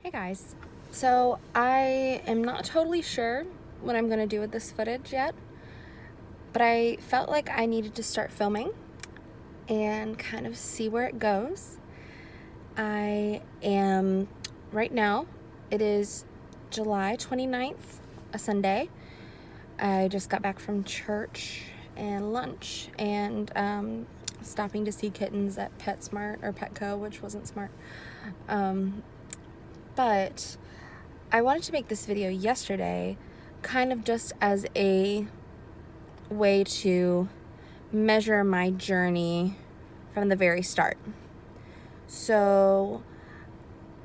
Hey guys. So I am not totally sure what I'm going to do with this footage yet, but I felt like I needed to start filming and kind of see where it goes. Right now, it is July 29th, a Sunday. I just got back from church and lunch and stopping to see kittens at PetSmart or Petco, which wasn't smart. But I wanted to make this video yesterday kind of just as a way to measure my journey from the very start. So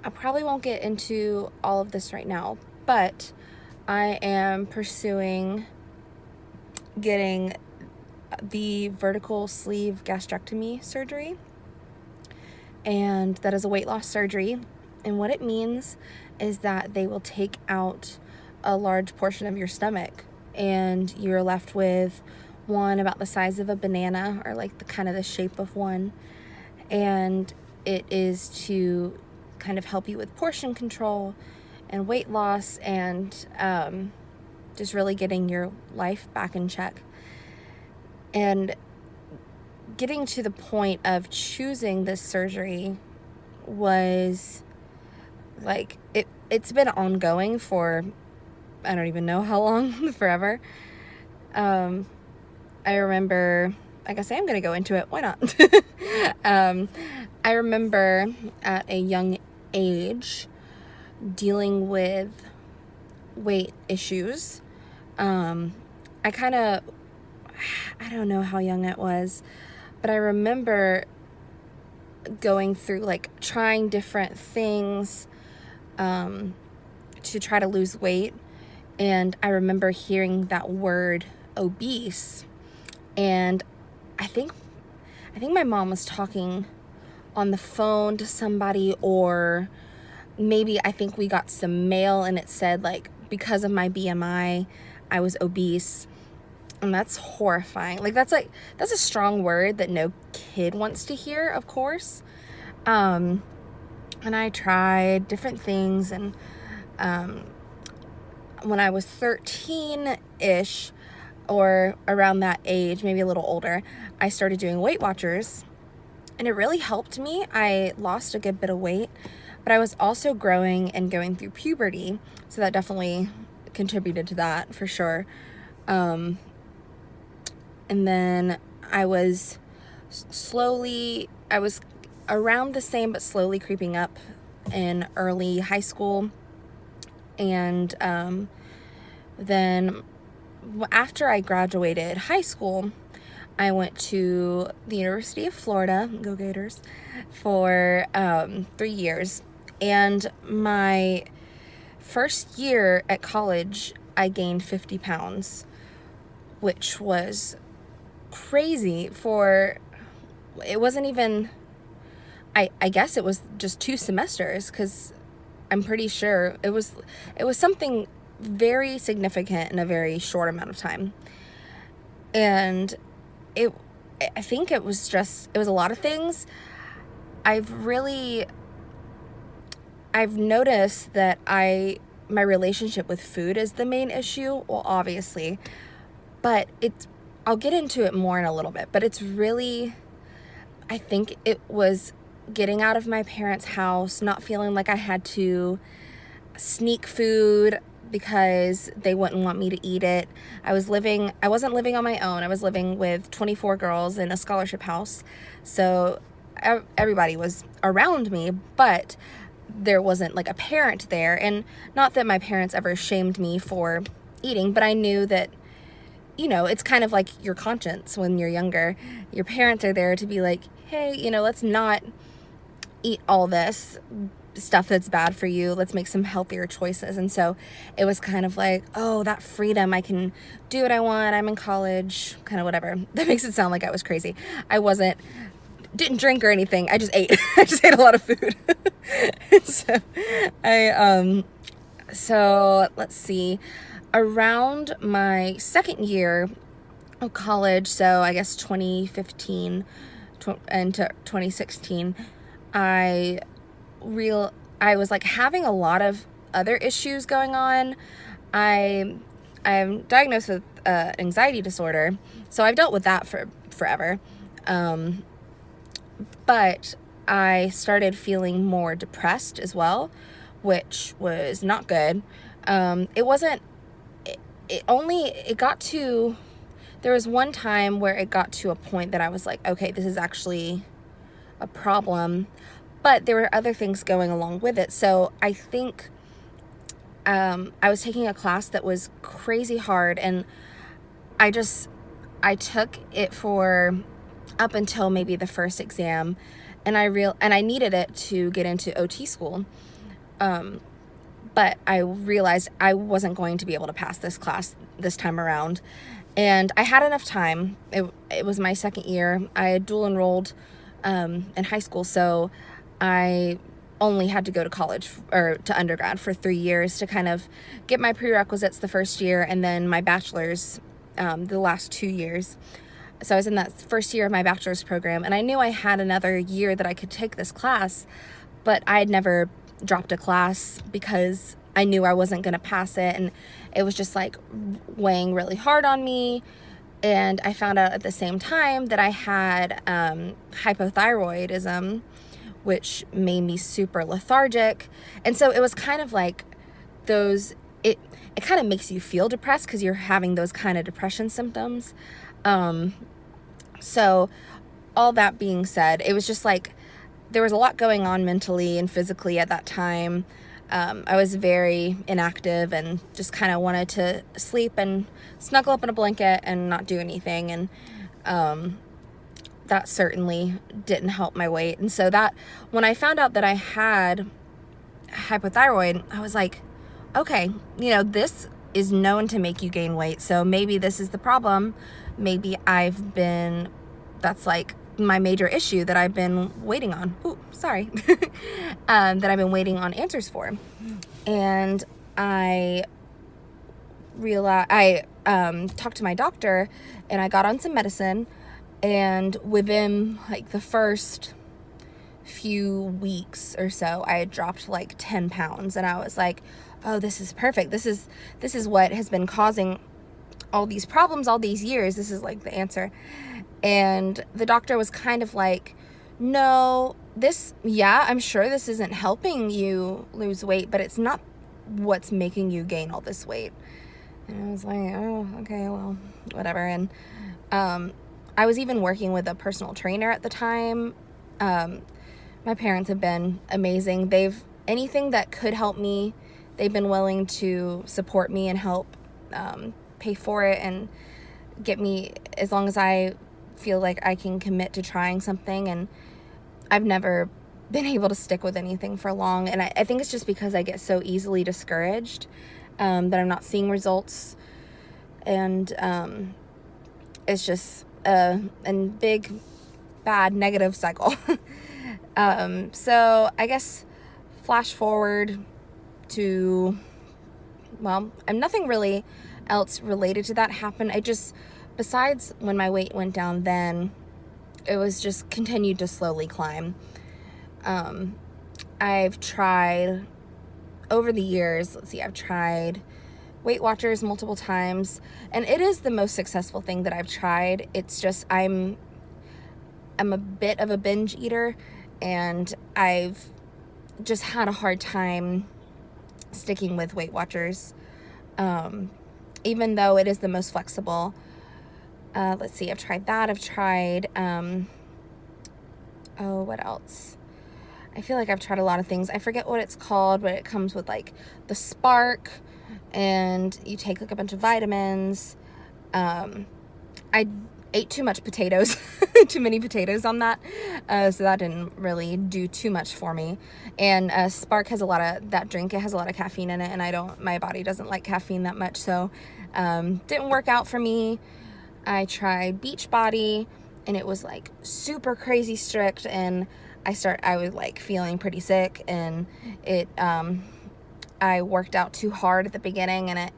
I probably won't get into all of this right now, but I am pursuing getting the vertical sleeve gastrectomy surgery, and that is a weight loss surgery. And what it means is that they will take out a large portion of your stomach and you're left with one about the size of a banana, or like the kind of the shape of one. And it is to kind of help you with portion control and weight loss and just really getting your life back in check. And getting to the point of choosing this surgery was like, it's been ongoing for, I don't even know how long, forever. I remember, I guess I am going to go into it. Why not? I remember at a young age dealing with weight issues. I don't know how young it was, but I remember going through, like, trying different things to try to lose weight. And I remember hearing that word obese, and I think my mom was talking on the phone to somebody, or maybe I think we got some mail and it said, like, because of my BMI I was obese. And that's horrifying. Like, that's a strong word that no kid wants to hear, of course. And I tried different things, and when I was 13-ish, or around that age, maybe a little older, I started doing Weight Watchers, and it really helped me. I lost a good bit of weight, but I was also growing and going through puberty, so that definitely contributed to that for sure. And then I was around the same, but slowly creeping up in early high school. And then after I graduated high school, I went to the University of Florida, go Gators, for 3 years. And my first year at college, I gained 50 pounds, which was crazy. It wasn't even, I guess it was just 2 semesters, because I'm pretty sure it was something very significant in a very short amount of time. And I think it was a lot of things. I've noticed that my relationship with food is the main issue. Well, obviously, but I'll get into it more in a little bit, but it's really, I think it was getting out of my parents' house, not feeling like I had to sneak food because they wouldn't want me to eat it. I wasn't living on my own. I was living with 24 girls in a scholarship house. So everybody was around me, but there wasn't like a parent there. And not that my parents ever shamed me for eating, but I knew that, it's kind of like your conscience when you're younger. Your parents are there to be like, hey, let's not eat all this stuff that's bad for you. Let's make some healthier choices. And so it was kind of like, oh, that freedom. I can do what I want. I'm in college, kind of whatever. That makes it sound like I was crazy. I didn't drink or anything. I just ate. I just ate a lot of food. So let's see. Around my second year of college, so I guess 2015 into 2016, I I was like having a lot of other issues going on. I'm diagnosed with anxiety disorder, so I've dealt with that for forever. But I started feeling more depressed as well, which was not good. It wasn't, it got to, there was one time where it got to a point that I was like, okay, this is actually a problem, but there were other things going along with it. So I think I was taking a class that was crazy hard, and I took it for up until maybe the first exam, and I needed it to get into OT school. But I realized I wasn't going to be able to pass this class this time around. And I had enough time. It was my second year. I had dual enrolled in high school, so I only had to go to college or to undergrad for 3 years to kind of get my prerequisites the first year, and then my bachelor's the last 2 years. So I was in that first year of my bachelor's program, and I knew I had another year that I could take this class, but I had never dropped a class because I knew I wasn't going to pass it, and it was just like weighing really hard on me. And I found out at the same time that I had hypothyroidism, which made me super lethargic. And so it was kind of like those, it kind of makes you feel depressed because you're having those kind of depression symptoms. So all that being said, it was just like there was a lot going on mentally and physically at that time. I was very inactive and just kind of wanted to sleep and snuggle up in a blanket and not do anything. And that certainly didn't help my weight. And so that when I found out that I had hypothyroid, I was like, okay, this is known to make you gain weight. So maybe this is the problem. Maybe that's like my major issue that I've been waiting on. Ooh, sorry. That I've been waiting on answers for. And I realized, I talked to my doctor, and I got on some medicine, and within like the first few weeks or so, I had dropped like 10 pounds, and I was like, oh, this is perfect. This is what has been causing all these problems all these years. This is like the answer. And the doctor was kind of like, no, I'm sure this isn't helping you lose weight, but it's not what's making you gain all this weight. And I was like, oh, okay, well, whatever. And I was even working with a personal trainer at the time. My parents have been amazing. Anything that could help me, they've been willing to support me and help pay for it and get me, as long as I feel like I can commit to trying something. And I've never been able to stick with anything for long, and I think it's just because I get so easily discouraged that I'm not seeing results, and it's just a big bad negative cycle. So I guess flash forward to, well, nothing really else related to that happened. Besides when my weight went down, then it was just continued to slowly climb. I've tried over the years, I've tried Weight Watchers multiple times, and it is the most successful thing that I've tried. It's just I'm a bit of a binge eater, and I've just had a hard time sticking with Weight Watchers, even though it is the most flexible. I've tried that. I've tried, what else? I feel like I've tried a lot of things. I forget what it's called, but it comes with like the Spark, and you take like a bunch of vitamins. I ate too much potatoes, too many potatoes on that. So that didn't really do too much for me. And Spark has that drink, it has a lot of caffeine in it, and my body doesn't like caffeine that much. So didn't work out for me. I tried Beachbody, and it was like super crazy strict, and I was like feeling pretty sick, and I worked out too hard at the beginning, and it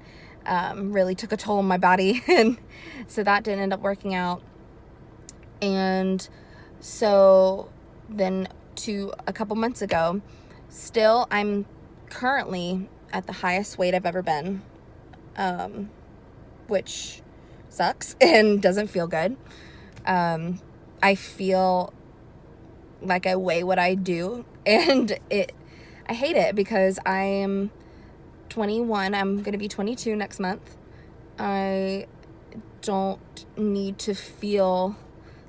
really took a toll on my body, and so that didn't end up working out. And so then a couple months ago, Still, I'm currently at the highest weight I've ever been, which sucks and doesn't feel good. I feel like I weigh what I do, and I hate it because I am 21. I'm going to be 22 next month. I don't need to feel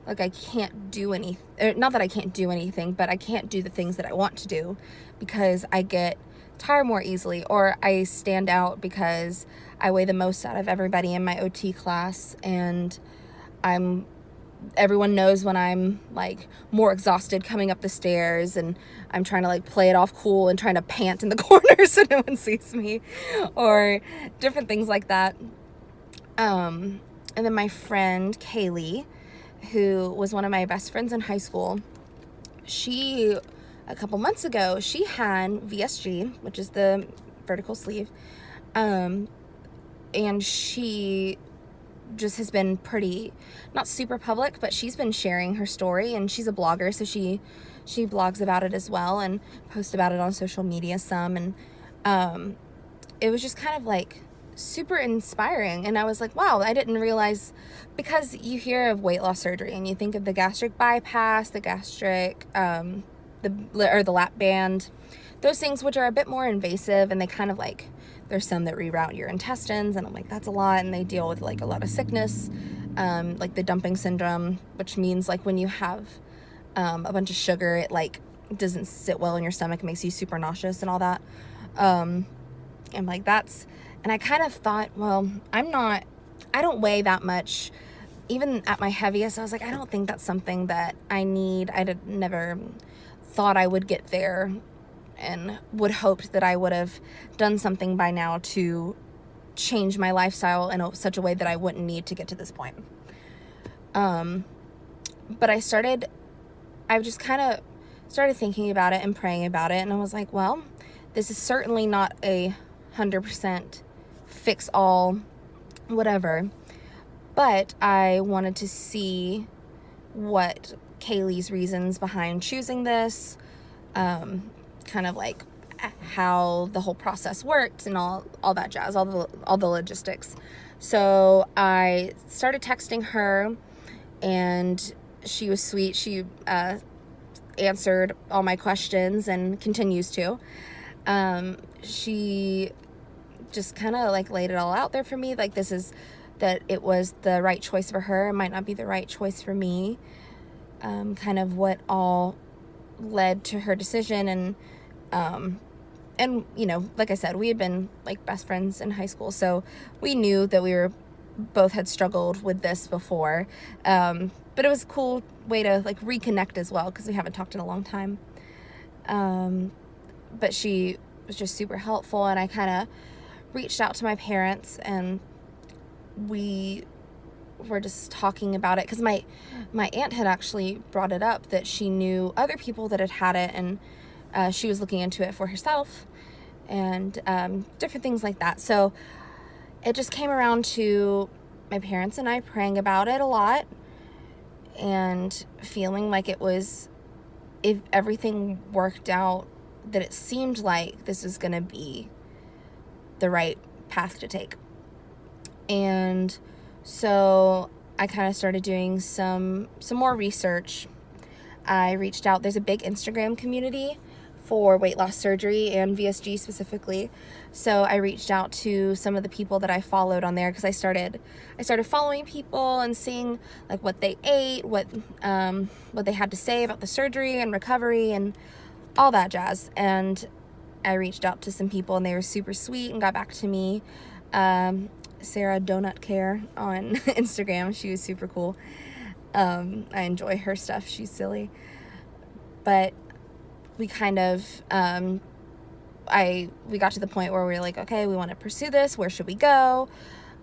like I can't do anything. Not that I can't do anything, but I can't do the things that I want to do because I get tired more easily, or I stand out because I weigh the most out of everybody in my OT class, and everyone knows when I'm like more exhausted coming up the stairs, and I'm trying to like play it off cool and trying to pant in the corner so no one sees me, or different things like that. And then my friend Kaylee, who was one of my best friends in high school, a couple months ago, she had VSG, which is the vertical sleeve, and she just has been pretty, not super public, but she's been sharing her story, and she's a blogger, so she blogs about it as well and posts about it on social media some, and it was just kind of like super inspiring. And I was like, wow, I didn't realize, because you hear of weight loss surgery and you think of the gastric bypass, the gastric the lap band, those things which are a bit more invasive, and they kind of like, there's some that reroute your intestines, and I'm like, that's a lot, and they deal with like a lot of sickness, like the dumping syndrome, which means like when you have a bunch of sugar, it like doesn't sit well in your stomach, it makes you super nauseous and all that. And like and I kind of thought, well, I don't weigh that much. Even at my heaviest, I was like, I don't think that's something that I need. Never thought I would get there, and would hoped that I would have done something by now to change my lifestyle in such a way that I wouldn't need to get to this point. But I just kind of started thinking about it and praying about it, and I was like, well, this is certainly not 100% fix all, whatever, but I wanted to see what Kaylee's reasons behind choosing this, kind of like how the whole process worked and all that jazz, all the logistics. So I started texting her, and she was sweet. She answered all my questions and continues to. She just kind of like laid it all out there for me, like that it was the right choice for her. It might not be the right choice for me. Kind of what all led to her decision, and you know, like I said, we had been like best friends in high school, so we knew that we both had struggled with this before. But it was a cool way to like reconnect as well, because we haven't talked in a long time. But she was just super helpful, and I kind of reached out to my parents, and we were just talking about it, because my aunt had actually brought it up that she knew other people that had it, and she was looking into it for herself, and different things like that. So it just came around to my parents and I praying about it a lot, and feeling like it was, if everything worked out, that it seemed like this was going to be the right path to take. And so I kind of started doing some more research. I reached out. There's a big Instagram community for weight loss surgery and VSG specifically. So I reached out to some of the people that I followed on there, because I started following people and seeing like what they ate, what they had to say about the surgery and recovery and all that jazz. And I reached out to some people, and they were super sweet and got back to me. Sarah Donut Care on Instagram. She was super cool. I enjoy her stuff. She's silly. But we kind of, we got to the point where we were like, okay, we want to pursue this. Where should we go?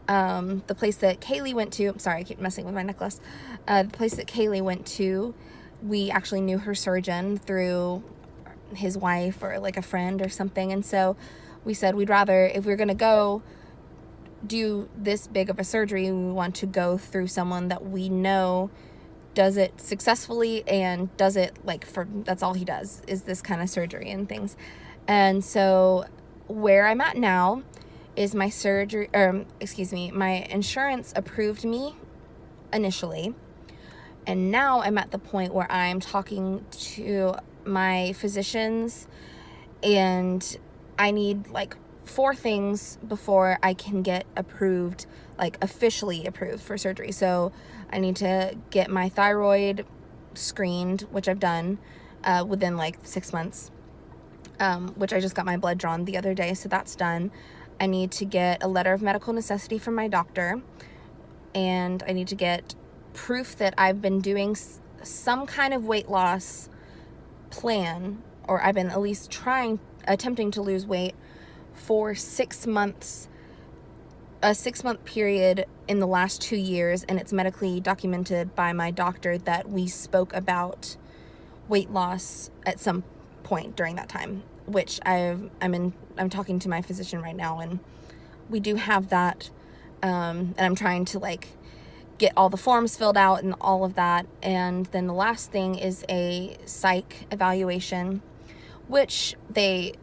The place that Kaylee went to, sorry, I keep messing with my necklace. The place that Kaylee went to, we actually knew her surgeon through his wife or like a friend or something. And so we said we'd rather, if we're going to go do this big of a surgery, we want to go through someone that we know does it successfully and does it like that's all he does, is this kind of surgery and things. And so where I'm at now is my insurance approved me initially. And now I'm at the point where I'm talking to my physicians, and I need like 4 things before I can get approved, like officially approved for surgery. So I need to get my thyroid screened, which I've done within like 6 months, which I just got my blood drawn the other day, so that's done. I need to get a letter of medical necessity from my doctor, and I need to get proof that I've been doing some kind of weight loss plan, or I've been at least attempting to lose weight for 6 months, a 6-month period in the last 2 years, and it's medically documented by my doctor that we spoke about weight loss at some point during that time, which I'm talking to my physician right now, and we do have that, and I'm trying to like get all the forms filled out and all of that. And then the last thing is a psych evaluation, which they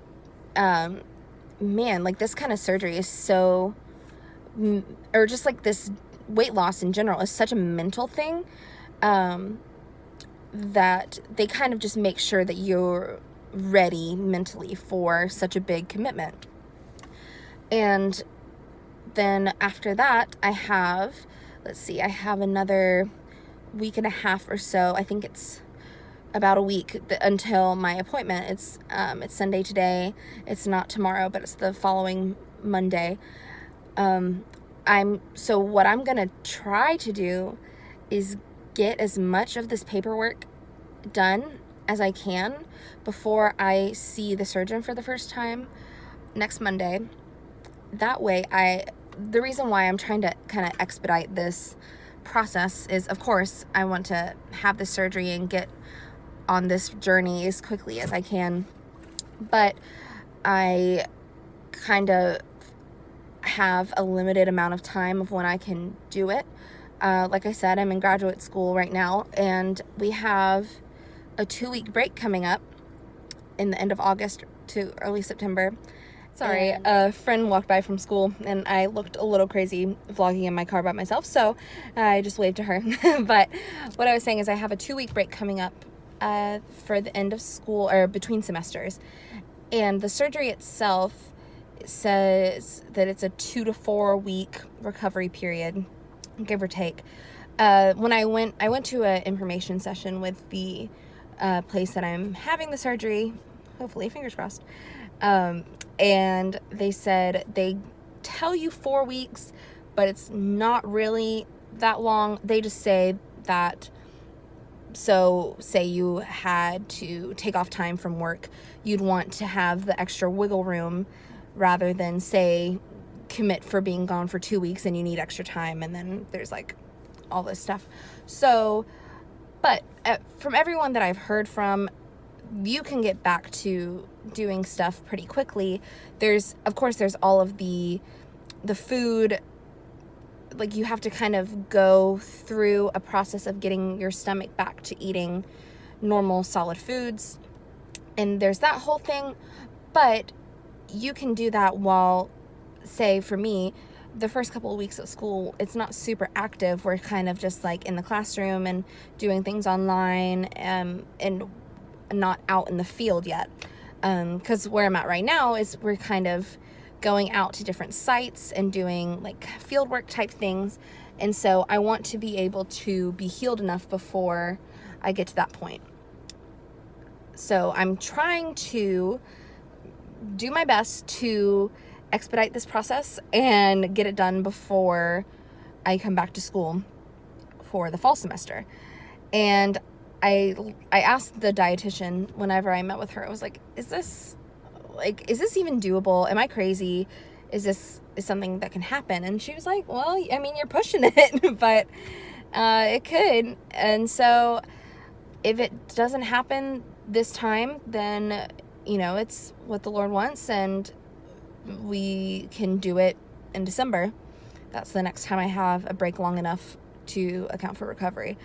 man, like this kind of surgery is so, or just like this weight loss in general is such a mental thing, that they kind of just make sure that you're ready mentally for such a big commitment. And then after that, I have another week and a half or so. I think it's about a week until my appointment. It's Sunday today. It's not tomorrow, but it's the following Monday. So what I'm gonna try to do is get as much of this paperwork done as I can before I see the surgeon for the first time next Monday. That way, the reason why I'm trying to kind of expedite this process is, of course, I want to have the surgery and get on this journey as quickly as I can, but I kind of have a limited amount of time of when I can do it. Like I said, I'm in graduate school right now, and we have a 2-week break coming up in the end of August to early September. Sorry, a friend walked by from school, and I looked a little crazy vlogging in my car by myself, so I just waved to her. But what I was saying is I have a 2-week break coming up for the end of school, or between semesters. And the surgery itself says that it's a 2 to 4 week recovery period, give or take. When I went to an information session with the place that I'm having the surgery, hopefully, fingers crossed. And they said they tell you 4 weeks, but it's not really that long. They just say that, so say you had to take off time from work, you'd want to have the extra wiggle room rather than say commit for being gone for 2 weeks and you need extra time, and then there's like all this stuff. So, but from everyone that I've heard from, you can get back to doing stuff pretty quickly. Of course there's all of the food, like you have to kind of go through a process of getting your stomach back to eating normal solid foods, and there's that whole thing. But you can do that while, say for me, the first couple of weeks of school, it's not super active. We're kind of just like in the classroom and doing things online, and not out in the field yet, because where I'm at right now is we're kind of going out to different sites and doing like field work type things, and so I want to be able to be healed enough before I get to that point. So I'm trying to do my best to expedite this process and get it done before I come back to school for the fall semester. And I asked the dietitian whenever I met with her, I was like, is this even doable? Am I crazy? Is something that can happen? And she was like, well, I mean, you're pushing it, but it could. And so if it doesn't happen this time, then, it's what the Lord wants, and we can do it in December. That's the next time I have a break long enough to account for recovery.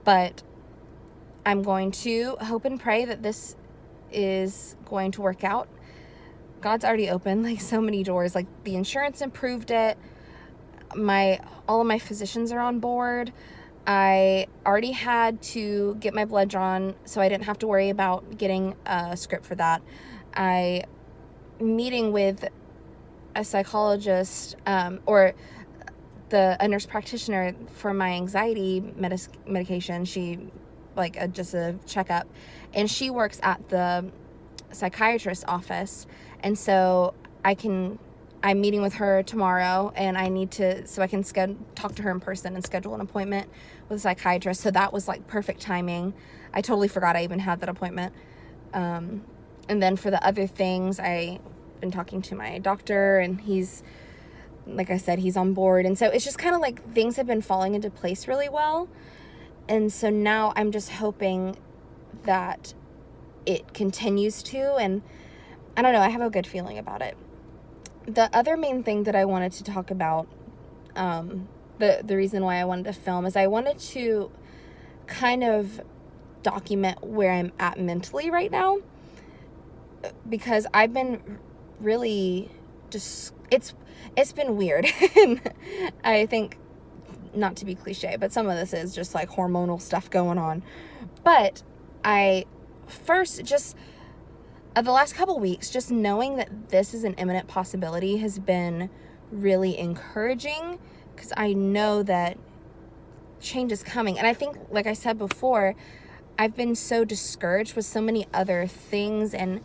But I'm going to hope and pray that this is going to work out. God's already opened like so many doors. Like the insurance improved it. All of my physicians are on board. I already had to get my blood drawn, so I didn't have to worry about getting a script for that. I meeting with a psychologist or a nurse practitioner for my anxiety medication. She just a checkup, and she works at the psychiatrist's office, and so I'm meeting with her tomorrow, and I need to, so I can talk to her in person and schedule an appointment with a psychiatrist. So that was like perfect timing. I totally forgot I even had that appointment. And then for the other things, I've been talking to my doctor, and he's, like I said, he's on board. And so it's just kind of like things have been falling into place really well. And so now I'm just hoping that it continues to, and I don't know, I have a good feeling about it. The other main thing that I wanted to talk about, the reason why I wanted to film, is I wanted to kind of document where I'm at mentally right now, because I've been really just, it's been weird. And I think, not to be cliche, but some of this is just like hormonal stuff going on. But I first just, the last couple weeks, just knowing that this is an imminent possibility has been really encouraging, because I know that change is coming. And I think, like I said before, I've been so discouraged with so many other things, and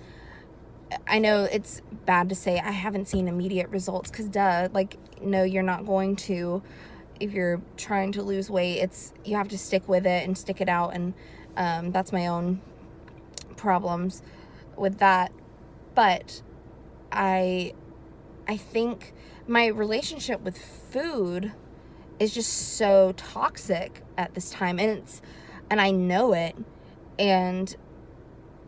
I know it's bad to say I haven't seen immediate results, because no, you're not going to. If you're trying to lose weight, you have to stick with it and stick it out, and that's my own problems with that. But I think my relationship with food is just so toxic at this time, and I know it, and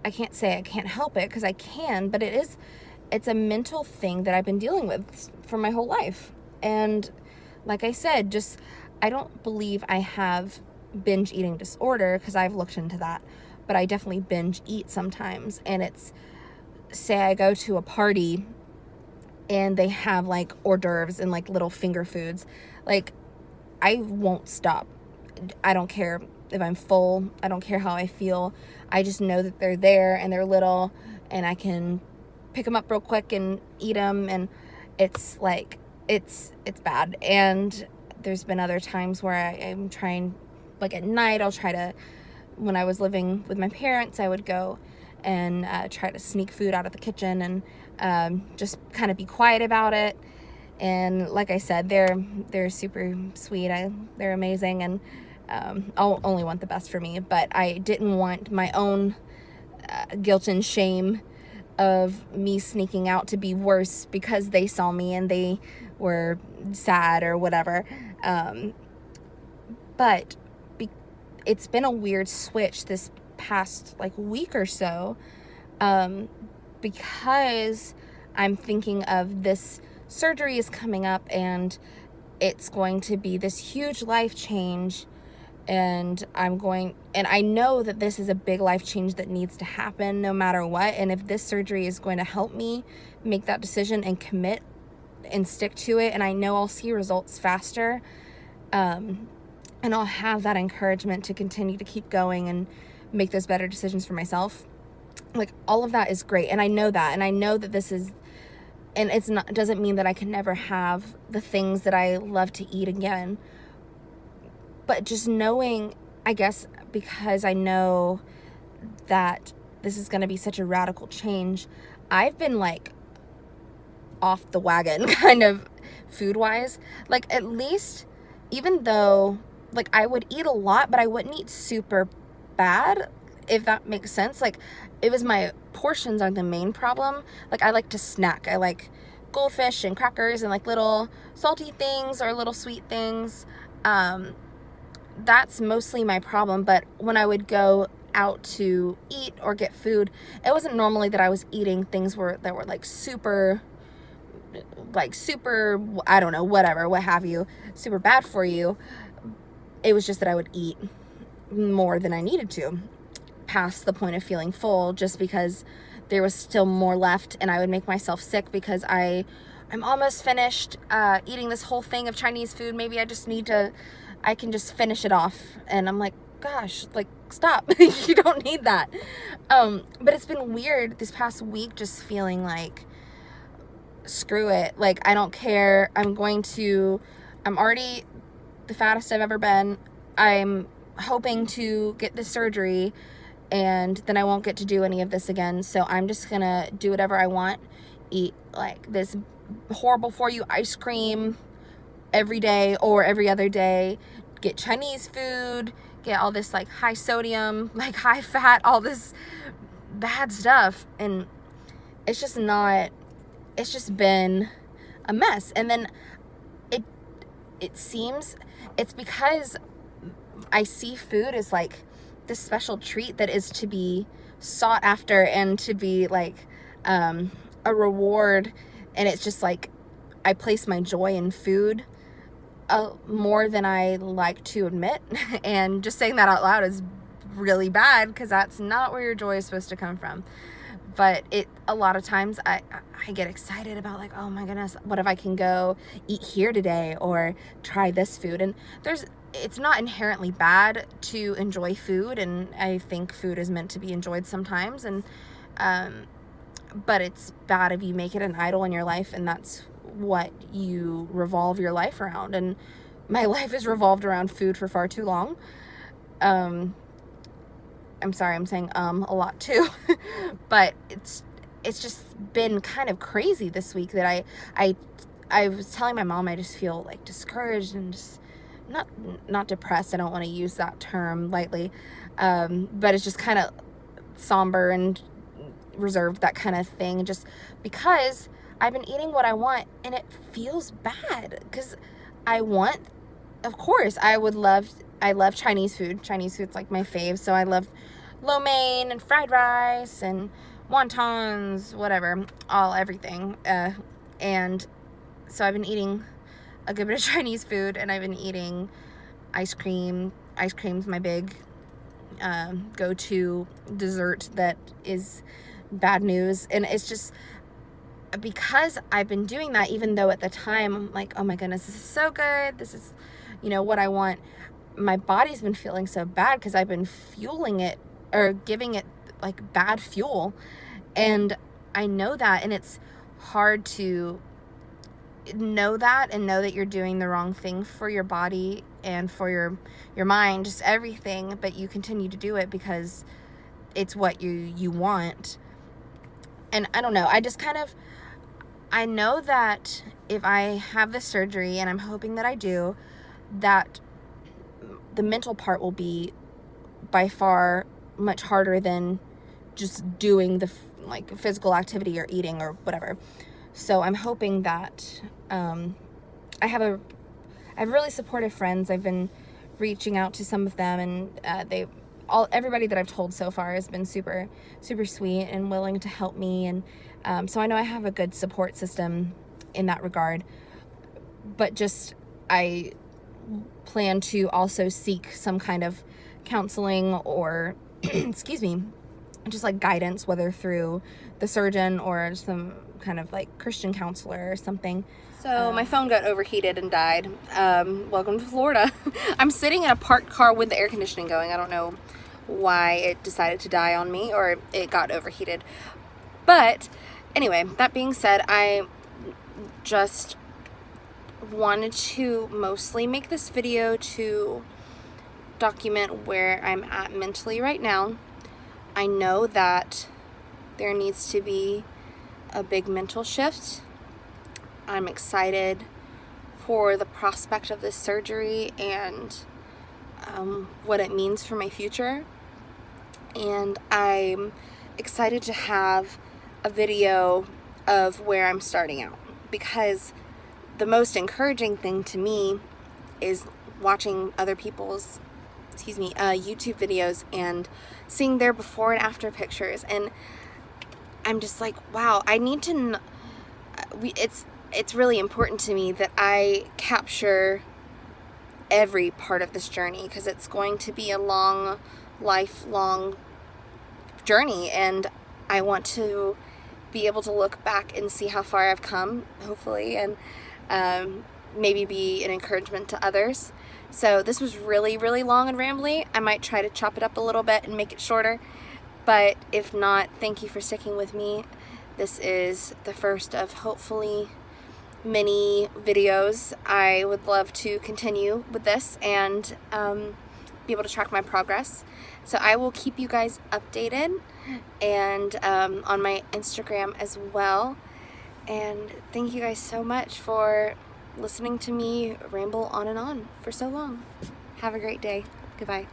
I can't say I can't help it, because I can, but it's a mental thing that I've been dealing with for my whole life. And like I said, I don't believe I have binge eating disorder, because I've looked into that, but I definitely binge eat sometimes. And say I go to a party and they have like hors d'oeuvres and like little finger foods, like I won't stop. I don't care if I'm full. I don't care how I feel. I just know that they're there and they're little, and I can pick them up real quick and eat them. And it's like, it's bad. And there's been other times where I'm trying, like at night, when I was living with my parents, I would go and try to sneak food out of the kitchen and just kind of be quiet about it. And like I said, they're super sweet. They're amazing, and I'll only want the best for me. But I didn't want my own guilt and shame of me sneaking out to be worse because they saw me and they were sad or whatever. But it's been a weird switch this past like week or so, because I'm thinking of this surgery is coming up, and it's going to be this huge life change, and I know that this is a big life change that needs to happen no matter what. And if this surgery is going to help me make that decision and commit and stick to it, and I know I'll see results faster, and I'll have that encouragement to continue to keep going and make those better decisions for myself. Like, all of that is great, and I know that, and I know that this is, and doesn't mean that I can never have the things that I love to eat again. But just knowing, I guess, because I know that this is going to be such a radical change, I've been like off the wagon kind of food-wise. Like, at least, even though like I would eat a lot, but I wouldn't eat super bad, if that makes sense. Like, it was my portions are the main problem. Like, I like to snack. I like goldfish and crackers and like little salty things or little sweet things. That's mostly my problem. But when I would go out to eat or get food, it wasn't normally that I was eating things that were like super, I don't know, whatever, what have you, super bad for you. It was just that I would eat. more than I needed to, past the point of feeling full, just because there was still more left, and I would make myself sick because I'm almost finished eating this whole thing of Chinese food. Maybe I can just finish it off. And I'm like, gosh, like, stop. You don't need that. But it's been weird this past week, just feeling like, screw it. Like, I don't care. I'm already the fattest I've ever been. I'm hoping to get this surgery, and then I won't get to do any of this again. So I'm just gonna do whatever I want, eat like this horrible for you ice cream every day or every other day, get Chinese food, get all this like high sodium, like high fat, all this bad stuff. And it's just been a mess. And then it seems it's because I see food as like this special treat that is to be sought after and to be like a reward. And it's just like I place my joy in food more than I like to admit. And just saying that out loud is really bad, because that's not where your joy is supposed to come from. But a lot of times I get excited about like, oh my goodness, what if I can go eat here today or try this food? And it's not inherently bad to enjoy food, and I think food is meant to be enjoyed sometimes. And but it's bad if you make it an idol in your life, and that's what you revolve your life around. And my life has revolved around food for far too long. I'm sorry, I'm saying a lot too. But it's just been kind of crazy this week that I was telling my mom I just feel like discouraged and just not depressed. I don't want to use that term lightly. But it's just kind of somber and reserved, that kind of thing, just because I've been eating what I want, and it feels bad, because of course I love Chinese food. Chinese food's like my fave, so I love lo mein and fried rice and wontons, whatever, everything. And so I've been eating a good bit of Chinese food, and I've been eating ice cream. Ice cream's my big go-to dessert that is bad news. And it's just because I've been doing that, even though at the time I'm like, oh my goodness, this is so good, this is, what I want, my body's been feeling so bad because I've been fueling it, or giving it like bad fuel. And I know that, and it's hard to know that, and know that you're doing the wrong thing for your body and for your mind, just everything, but you continue to do it because it's what you want. And I don't know, I know that if I have this surgery, and I'm hoping that I do, that the mental part will be by far much harder than just doing the like physical activity or eating or whatever. So I'm hoping that I have really supportive friends. I've been reaching out to some of them, and everybody that I've told so far has been super, super sweet and willing to help me. And so I know I have a good support system in that regard. But I plan to also seek some kind of counseling or, excuse me, just like guidance, whether through the surgeon or some kind of like Christian counselor or something. So my phone got overheated and died. Welcome to Florida. I'm sitting in a parked car with the air conditioning going. I don't know why it decided to die on me, or it got overheated. But anyway, that being said, I just wanted to mostly make this video to document where I'm at mentally right now. I know that there needs to be a big mental shift. I'm excited for the prospect of this surgery and what it means for my future. And I'm excited to have a video of where I'm starting out, because the most encouraging thing to me is watching other people's YouTube videos and seeing their before and after pictures. And I'm just like, wow, I need to it's really important to me that I capture every part of this journey, because it's going to be a long, lifelong journey, and I want to be able to look back and see how far I've come, hopefully, and maybe be an encouragement to others. So this was really, really long and rambly. I might try to chop it up a little bit and make it shorter, but if not, thank you for sticking with me. This is the first of hopefully many videos. I would love to continue with this and be able to track my progress. So I will keep you guys updated, and on my Instagram as well. And thank you guys so much for listening to me ramble on and on for so long. Have a great day. Goodbye.